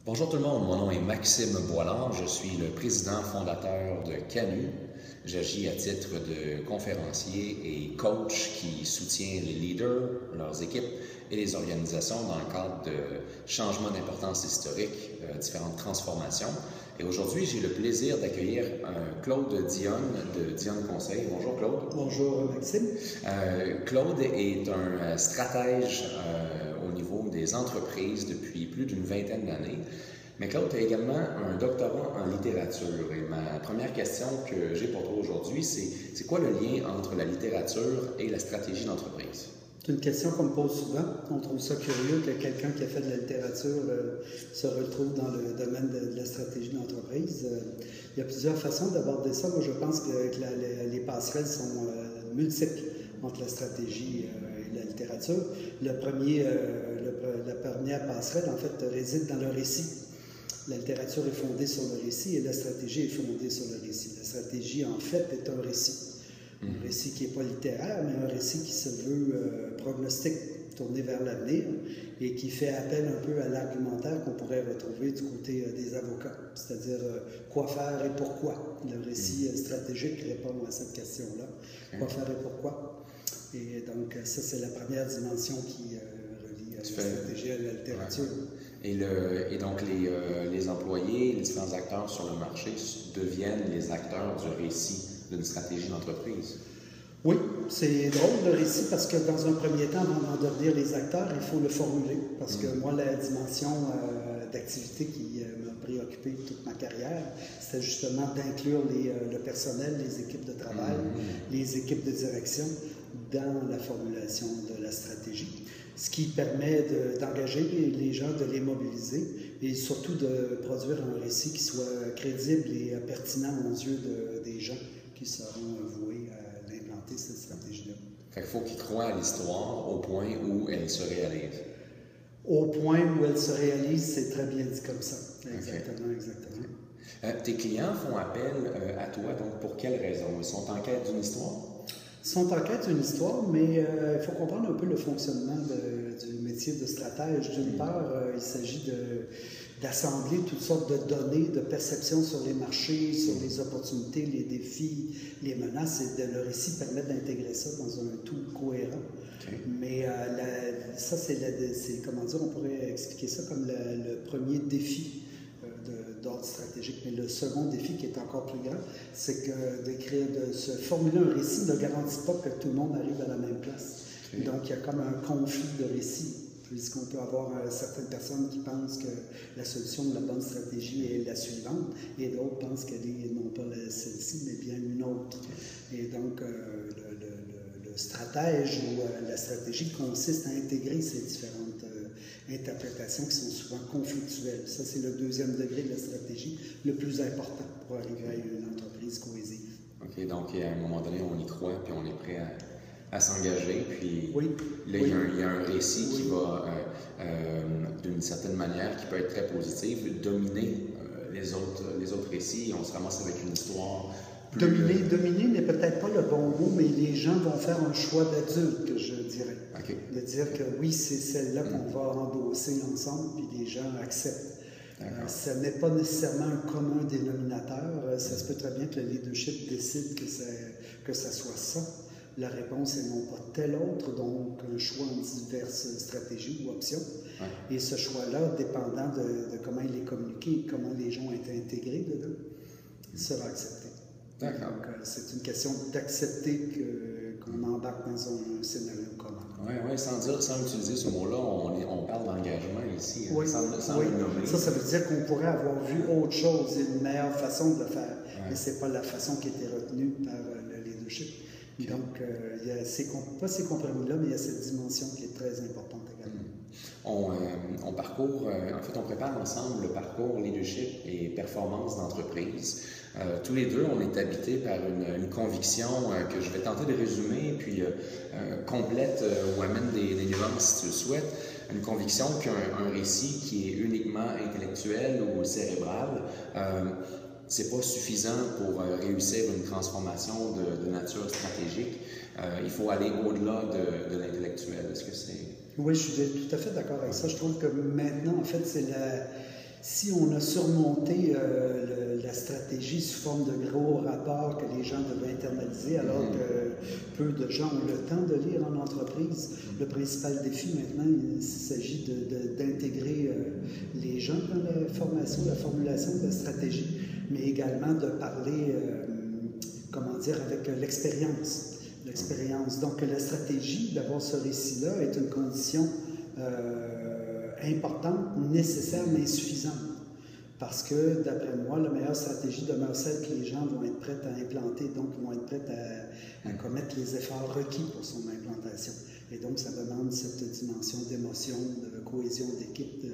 Bonjour tout le monde, mon nom est Maxime Boilard, je suis le président fondateur de CANU. J'agis à titre de conférencier et coach qui soutient les leaders, leurs équipes et les organisations dans le cadre de changements d'importance historique, différentes transformations. Et aujourd'hui, j'ai le plaisir d'accueillir Claude Dionne de Dionne Conseil. Bonjour Claude. Bonjour Maxime. Claude est un stratège au niveau des entreprises depuis plus d'une vingtaine d'années. Mais Claude, tu as également un doctorat en littérature. Et ma première question que j'ai pour toi aujourd'hui, c'est quoi le lien entre la littérature et la stratégie d'entreprise? C'est une question qu'on me pose souvent. On trouve ça curieux que quelqu'un qui a fait de la littérature se retrouve dans le domaine de la stratégie d'entreprise. Il y a plusieurs façons d'aborder ça. Moi, je pense que les passerelles sont multiples entre la stratégie et la littérature. La première passerelle, en fait, réside dans le récit. La littérature est fondée sur le récit et la stratégie est fondée sur le récit. La stratégie, en fait, est un récit. Un récit qui n'est pas littéraire, mais un récit qui se veut prognostique, tourné vers l'avenir et qui fait appel un peu à l'argumentaire qu'on pourrait retrouver du côté des avocats, c'est-à-dire quoi faire et pourquoi. Le récit stratégique répond à cette question-là. Quoi faire et pourquoi. Et donc, ça, c'est la première dimension qui relie la stratégie à la littérature. Et donc, les employés, les différents acteurs sur le marché deviennent les acteurs du récit d'une stratégie d'entreprise. Oui, c'est drôle le récit parce que dans un premier temps, avant d'en devenir les acteurs, il faut le formuler. Parce que moi, la dimension d'activité qui m'a préoccupé toute ma carrière, c'était justement d'inclure le personnel, les équipes de travail, les équipes de direction dans la formulation de la stratégie. Ce qui permet d'engager les gens, de les mobiliser et surtout de produire un récit qui soit crédible et pertinent aux yeux des gens qui seront voués à l'implanter, cette stratégie-là. Fait qu'il faut qu'ils croient à l'histoire au point où elle se réalise. Au point où elle se réalise, c'est très bien dit comme ça. Exactement, okay. Exactement. Tes clients font appel à toi, donc pour quelles raisons? Ils sont en quête d'une histoire? Ils sont en quête d'une histoire, mais il faut comprendre un peu le fonctionnement du métier de stratège. D'une part, il s'agit d'assembler toutes sortes de données, de perceptions sur les marchés, sur les opportunités, les défis, les menaces, et le récit permet d'intégrer ça dans un tout cohérent. Okay. Mais ça, c'est, comment dire, on pourrait expliquer ça comme le premier défi d'ordre stratégique. Mais le second défi, qui est encore plus grand, c'est que de se formuler un récit ne garantit pas que tout le monde arrive à la même place. Okay. Donc, il y a comme un conflit de récits, puisqu'on peut avoir certaines personnes qui pensent que la solution de la bonne stratégie est la suivante, et d'autres pensent qu'elle est non pas celle-ci, mais bien une autre. Et donc, le stratège ou la stratégie consiste à intégrer ces différentes interprétations qui sont souvent conflictuelles. Ça, c'est le deuxième degré de la stratégie, le plus important pour arriver à une entreprise cohésive. OK, donc à un moment donné, on y croit, puis on est prêt à s'engager, puis oui. Là, oui. il y a un récit qui va, d'une certaine manière, qui peut être très positif, dominer les autres récits, et on se ramasse avec une histoire. Dominer n'est peut-être pas le bon mot, mais les gens vont faire un choix d'adulte, je dirais. Okay. De dire que oui, c'est celle-là qu'on va endosser ensemble, puis les gens acceptent. Ce n'est pas nécessairement un commun dénominateur. Ça se peut très bien que le leadership décide que ça soit ça. La réponse est non pas telle autre, donc un choix en diverses stratégies ou options. Ouais. Et ce choix-là, dépendant de comment il est communiqué, comment les gens ont été intégrés dedans, sera accepté. D'accord. Donc, c'est une question d'accepter qu'on embarque dans un scénario commun. Oui, sans utiliser ce mot-là, on parle d'engagement ici, oui, sans oui. le nommer. Ça veut dire qu'on pourrait avoir vu autre chose et une meilleure façon de le faire. Ouais. Mais ce n'est pas la façon qui a été retenue par le leadership. Okay. Donc, il y a pas ces compromis-là, mais il y a cette dimension qui est très importante également. On parcourt, en fait, on prépare ensemble le parcours leadership et performance d'entreprise. Tous les deux, on est habités par une conviction que je vais tenter de résumer, puis complète ou amène des nuances si tu le souhaites. Une conviction qu'un récit qui est uniquement intellectuel ou cérébral, c'est pas suffisant pour réussir une transformation de nature stratégique. Il faut aller au-delà de l'intellectuel. Est-ce que c'est... Oui, je suis tout à fait d'accord avec ça. Je trouve que maintenant, en fait, Si on a surmonté la stratégie sous forme de gros rapports que les gens devaient internaliser, alors que peu de gens ont le temps de lire en entreprise, le principal défi maintenant, il s'agit d'intégrer les gens dans la formulation de la stratégie, mais également de parler, comment dire, avec l'expérience. Donc la stratégie, d'avoir ce récit-là, est une condition importante, nécessaire, mais insuffisante. Parce que, d'après moi, la meilleure stratégie demeure celle que les gens vont être prêts à implanter, donc vont être prêts à commettre les efforts requis pour son implantation. Et donc, ça demande cette dimension d'émotion, de cohésion d'équipe,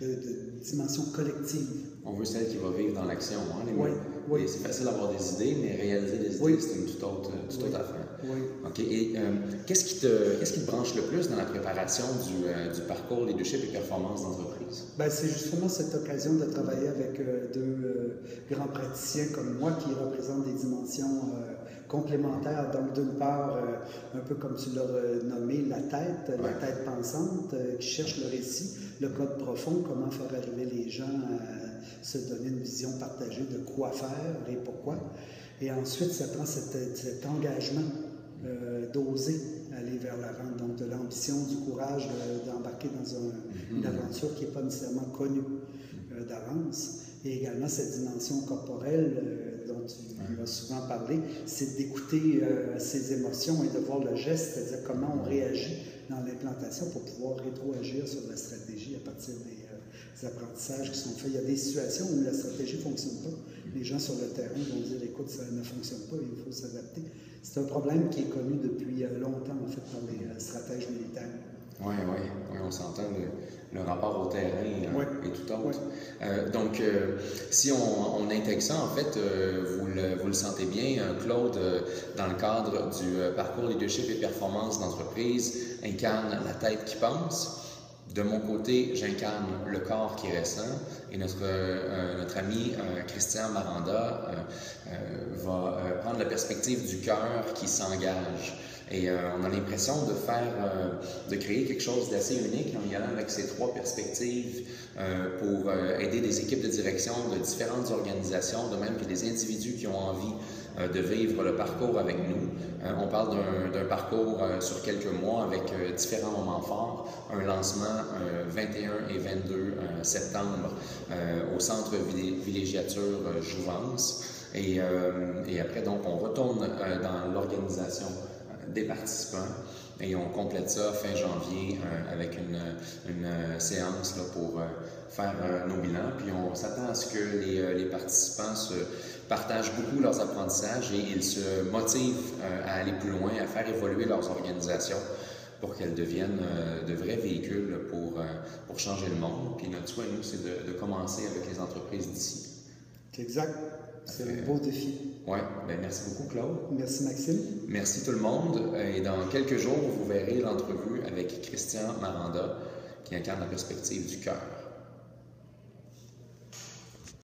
de dimension collective. On veut celle qui va vivre dans l'action. Hein, oui. Et c'est facile d'avoir des idées, mais réaliser des idées, c'est une toute autre affaire. Oui. OK. Et qu'est-ce qui te branche le plus dans la préparation du parcours leadership et performance d'entreprise? Ben, c'est justement cette occasion de travailler avec deux grands praticiens comme moi qui représentent des dimensions complémentaires. Donc, d'une part, un peu comme tu l'as nommé, la tête pensante, qui cherche le récit, le code profond, comment faire arriver les gens à se donner une vision partagée de quoi faire et pourquoi. Et ensuite, ça prend cet engagement d'oser aller vers l'avant, donc de l'ambition, du courage d'embarquer dans une aventure qui n'est pas nécessairement connue d'avance. Et également cette dimension corporelle dont tu vas souvent parler, c'est d'écouter ses émotions et de voir le geste, c'est-à-dire comment on réagit dans l'implantation pour pouvoir rétroagir sur la stratégie à partir des apprentissages qui sont faits. Il y a des situations où la stratégie ne fonctionne pas. Les gens sur le terrain vont dire, écoute, ça ne fonctionne pas, il faut s'adapter. C'est un problème qui est connu depuis longtemps, en fait, par les stratèges militaires. Oui, on s'entend, le rapport au terrain est tout autre. Donc, si on intègre ça, en fait, vous le sentez bien, Claude, dans le cadre du parcours leadership et performance d'entreprise, incarne la tête qui pense. De mon côté, j'incarne le corps qui ressent et notre ami Christian Maranda va prendre la perspective du cœur qui s'engage. Et on a l'impression de créer quelque chose d'assez unique en y allant avec ces trois perspectives pour aider des équipes de direction de différentes organisations, de même que des individus qui ont envie de vivre le parcours avec nous. On parle d'un parcours sur quelques mois avec différents moments forts, un lancement 21 et 22 septembre au centre villégiature Jouvence. Et après, donc, on retourne dans l'organisation des participants et on complète ça fin janvier avec une séance là, pour faire nos bilans. Puis on s'attend à ce que les participants se partagent beaucoup leurs apprentissages et ils se motivent à aller plus loin, à faire évoluer leurs organisations pour qu'elles deviennent de vrais véhicules pour changer le monde. Puis notre souhait, nous, c'est de commencer avec les entreprises d'ici. C'est exact. C'est un beau défi. Oui, bien merci beaucoup, Claude. Merci, Maxime. Merci tout le monde. Et dans quelques jours, vous verrez l'entrevue avec Christian Maranda, qui incarne la perspective du cœur.